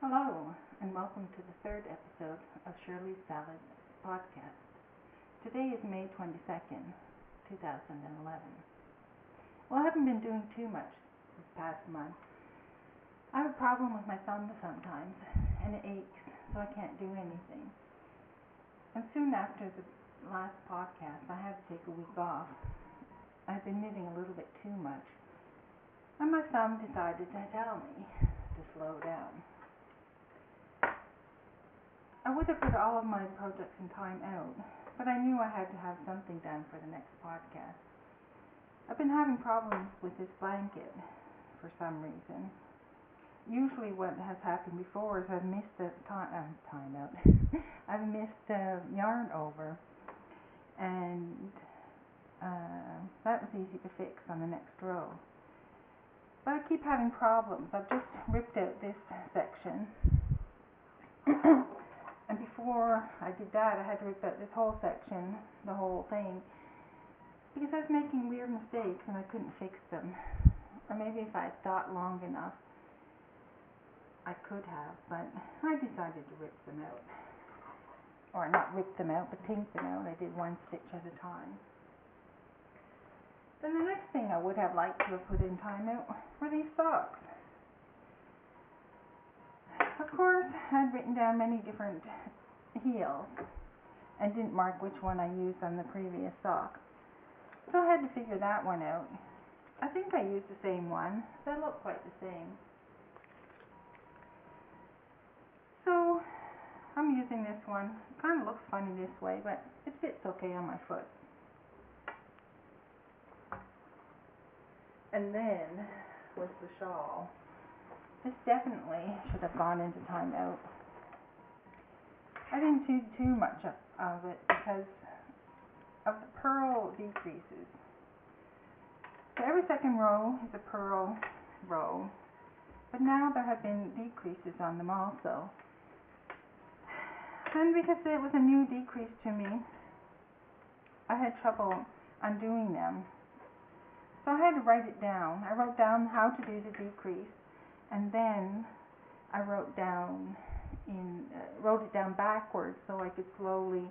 Hello, and welcome to the third episode of Shirley's Salad Podcast. Today is May 22nd, 2011. Well, I haven't been doing too much this past month. I have a problem with my thumb sometimes, and it aches, so I can't do anything. And soon after the last podcast, I had to take a week off. I've been knitting a little bit too much, and my thumb decided to tell me to slow down. I would have put all of my projects in time out, but I knew I had to have something done for the next podcast. I've been having problems with this blanket for some reason. Usually what has happened before is I've missed a time out. I've missed yarn over, and that was easy to fix on the next row. But I keep having problems. I've just ripped out this section. And before I did that, I had to rip out this whole section, the whole thing, because I was making weird mistakes and I couldn't fix them. Or maybe if I had thought long enough, I could have, but I decided to rip them out. Or not rip them out, but pink them out. I did one stitch at a time. Then the next thing I would have liked to have put in time out were these socks. Of course, I'd written down many different heels and didn't mark which one I used on the previous sock. So I had to figure that one out. I think I used the same one. They look quite the same. So I'm using this one. It kind of looks funny this way, but it fits okay on my foot. And then with the shawl. This definitely should have gone into time out. I didn't do too much of it because of the purl decreases. So every second row is a purl row, but now there have been decreases on them also. And because it was a new decrease to me, I had trouble undoing them. So I had to write it down. I wrote down how to do the decrease. And then I wrote it down backwards so I could slowly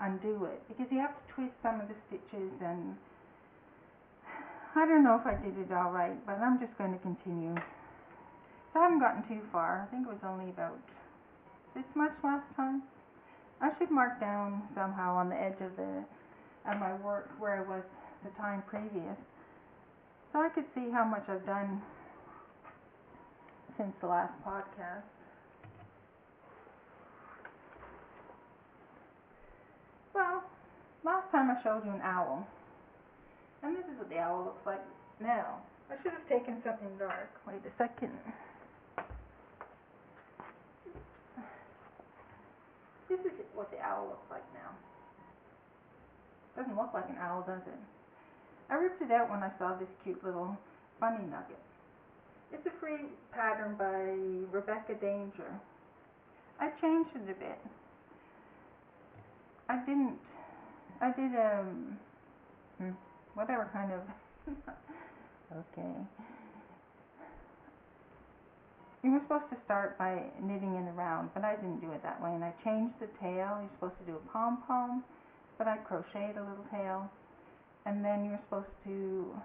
undo it, because you have to twist some of the stitches, and I don't know if I did it all right, but I'm just going to continue. So I haven't gotten too far. I think it was only about this much last time. I should mark down somehow on the edge of my work where I was the time previous, so I could see how much I've done since the last podcast. Well, last time I showed you an owl, and this is what the owl looks like now. I should have taken something dark. Wait a second. This is what the owl looks like now. Doesn't look like an owl, does it? I ripped it out when I saw this cute little bunny nugget. It's a free pattern by Rebecca Danger. I changed it a bit. I did whatever kind of, okay. You were supposed to start by knitting in a round, but I didn't do it that way, and I changed the tail. You're supposed to do a pom-pom, but I crocheted a little tail, and then you were supposed to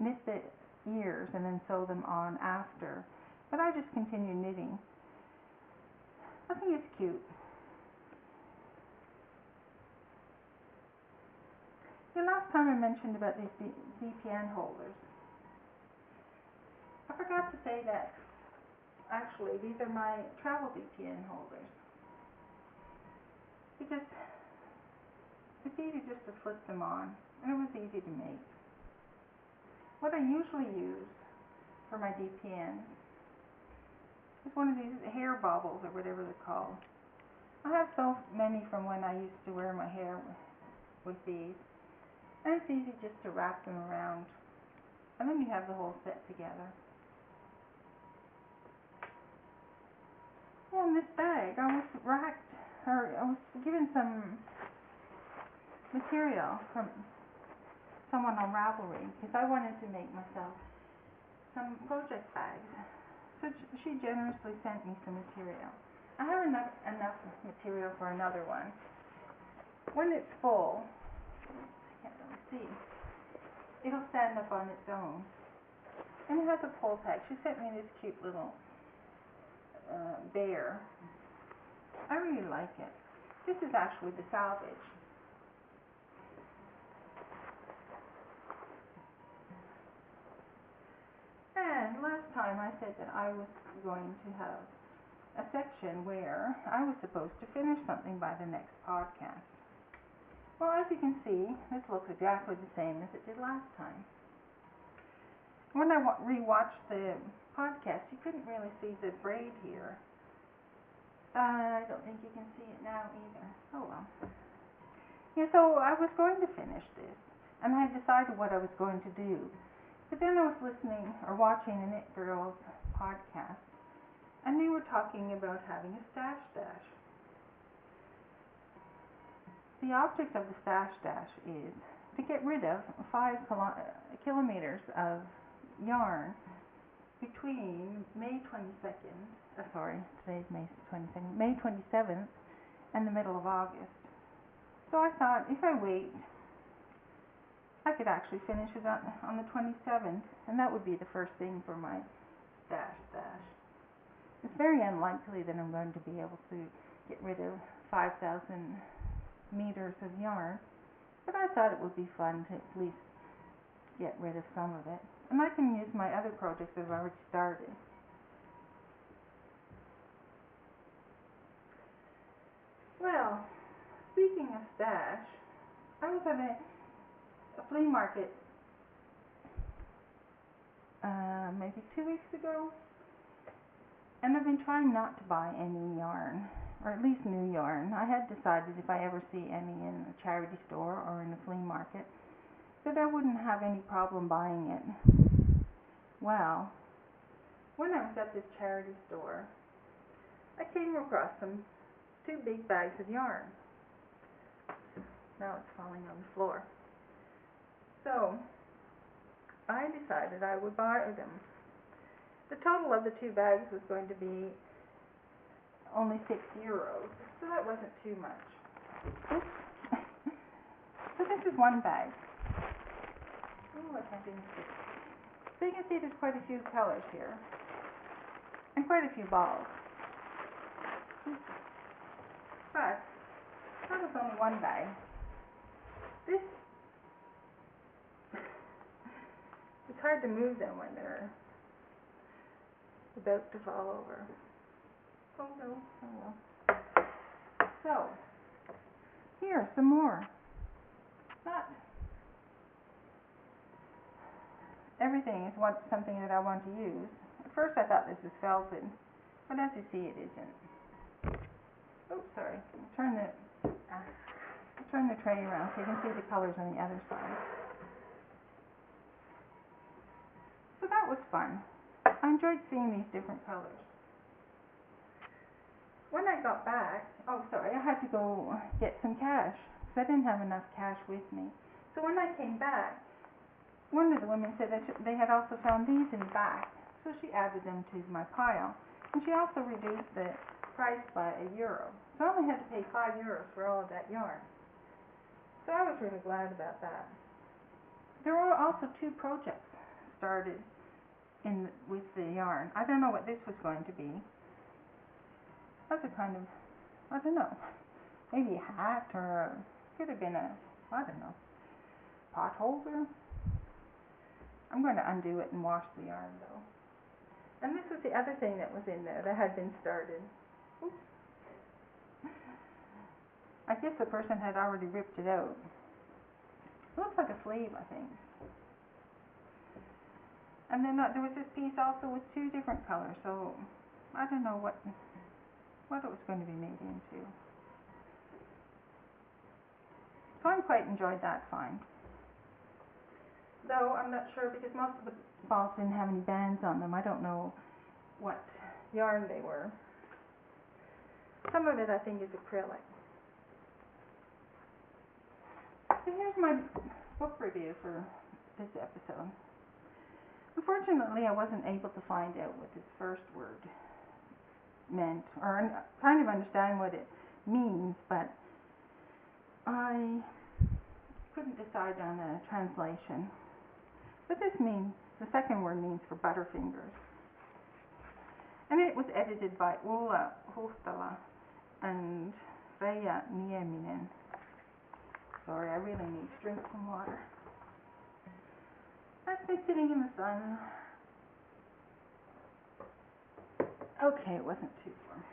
knit the ears and then sew them on after, but I just continued knitting. I think it's cute. The last time I mentioned about these VPN holders, I forgot to say that actually these are my travel VPN holders, because it's easy just to flip them on, and it was easy to make. What I usually use for my DPN is one of these hair baubles, or whatever they're called. I have so many from when I used to wear my hair with these, and it's easy just to wrap them around, and then you have the whole set together. Yeah, in this bag I was given some material from someone on Ravelry, because I wanted to make myself some project bags. So she generously sent me some material. I have enough material for another one. When it's full, I can't really see, it'll stand up on its own. And it has a pull tag. She sent me this cute little bear. I really like it. This is actually the salvage. And last time I said that I was going to have a section where I was supposed to finish something by the next podcast. Well, as you can see, this looks exactly the same as it did last time. When I rewatched the podcast, you couldn't really see the braid here. I don't think you can see it now either. Oh well. Yeah, so I was going to finish this, and I had decided what I was going to do. But then I was listening or watching an It Girls podcast, and they were talking about having a stash dash. The object of the stash dash is to get rid of 5 kilometers of yarn between May 27th and the middle of August. So I thought if I wait, I could actually finish it on the 27th, and that would be the first thing for my stash dash. It's very unlikely that I'm going to be able to get rid of 5,000 meters of yarn, but I thought it would be fun to at least get rid of some of it. And I can use my other projects that I've already started. Well, speaking of stash, I was at a flea market maybe 2 weeks ago, and I've been trying not to buy any yarn, or at least new yarn. I had decided if I ever see any in a charity store or in a flea market, that I wouldn't have any problem buying it. Well, when I was at this charity store, I came across 2 big bags of yarn. Now it's falling on the floor. So, I decided I would buy them. The total of the 2 bags was going to be only €6, so that wasn't too much. So this is one bag. Oh, I can't even see. So you can see there's quite a few colors here, and quite a few balls. But that was only one bag. This, it's hard to move them when they're about to fall over. Oh no, oh well. So, here, some more. Not everything is something that I want to use. At first I thought this was felted, but as you see it isn't. Oh, sorry. Turn the tray around so you can see the colors on the other side. So that was fun. I enjoyed seeing these different colors. When I got back, I had to go get some cash because I didn't have enough cash with me. So when I came back, one of the women said that they had also found these in the back, so she added them to my pile. And she also reduced the price by €1. So I only had to pay €5 for all of that yarn. So I was really glad about that. There were also 2 projects started with the yarn. I don't know what this was going to be. That's a kind of, I don't know, maybe a hat or could have been pot holder. I'm going to undo it and wash the yarn though. And this was the other thing that was in there that had been started. Oops. I guess the person had already ripped it out. It looks like a sleeve, I think. And then there was this piece also with 2 different colors, so I don't know what it was going to be made into. So I quite enjoyed that find. Though I'm not sure because most of the balls didn't have any bands on them. I don't know what yarn they were. Some of it I think is acrylic. So here's my book review for this episode. Unfortunately, I wasn't able to find out what his first word meant, or kind of understand what it means, but I couldn't decide on a translation. But this means, the second word means for butterfingers. And it was edited by Ulla Huhtala and Reija Nieminen. Sorry, I really need to drink some water. I've been sitting in the sun. Okay, it wasn't too warm.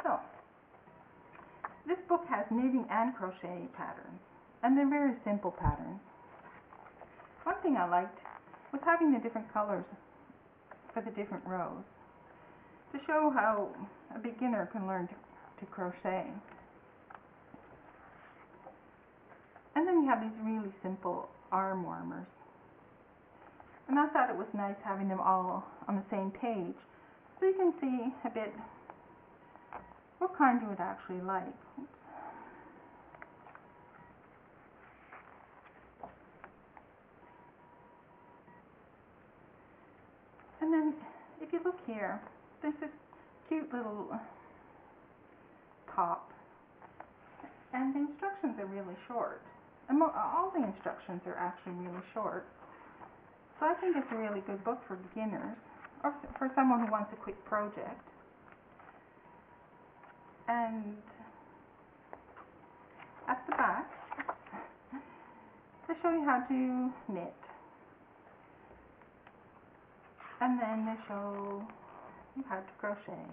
So, this book has knitting and crochet patterns, and they're very simple patterns. One thing I liked was having the different colors for the different rows to show how a beginner can learn to crochet. And then you have these really simple arm warmers. And I thought it was nice having them all on the same page so you can see a bit what kind you would actually like. And then if you look here, there's this cute little top, and the instructions are really short. And all the instructions are actually really short. So I think it's a really good book for beginners, or for someone who wants a quick project. And at the back, they show you how to knit. And then they show you how to crochet.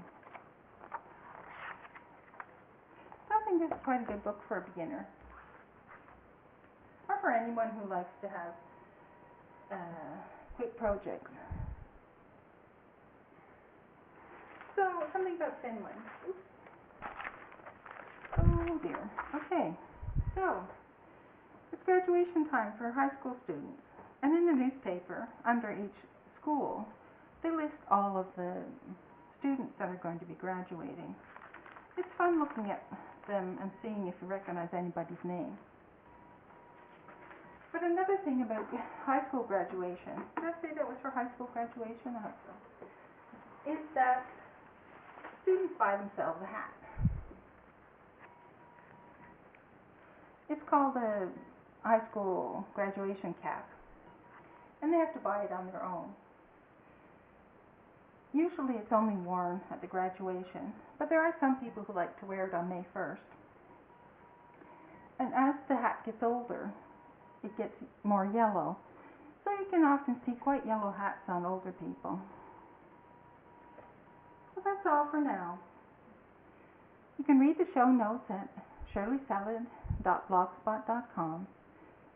So I think this is quite a good book for a beginner, or for anyone who likes to have quick projects. So, something about Finland. Oops. Oh dear. Okay. So, it's graduation time for high school students. And in the newspaper, under each school, they list all of the students that are going to be graduating. It's fun looking at them and seeing if you recognize anybody's name. But another thing about high school graduation, did I say that was for high school graduation? I hope so. Is that students buy themselves a hat. It's called a high school graduation cap, and they have to buy it on their own. Usually it's only worn at the graduation, but there are some people who like to wear it on May 1st. And as the hat gets older, it gets more yellow, so you can often see quite yellow hats on older people. So that's all for now. You can read the show notes at shirleysalad.blogspot.com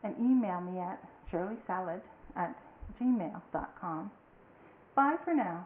and email me at shirleysalad@gmail.com. Bye for now.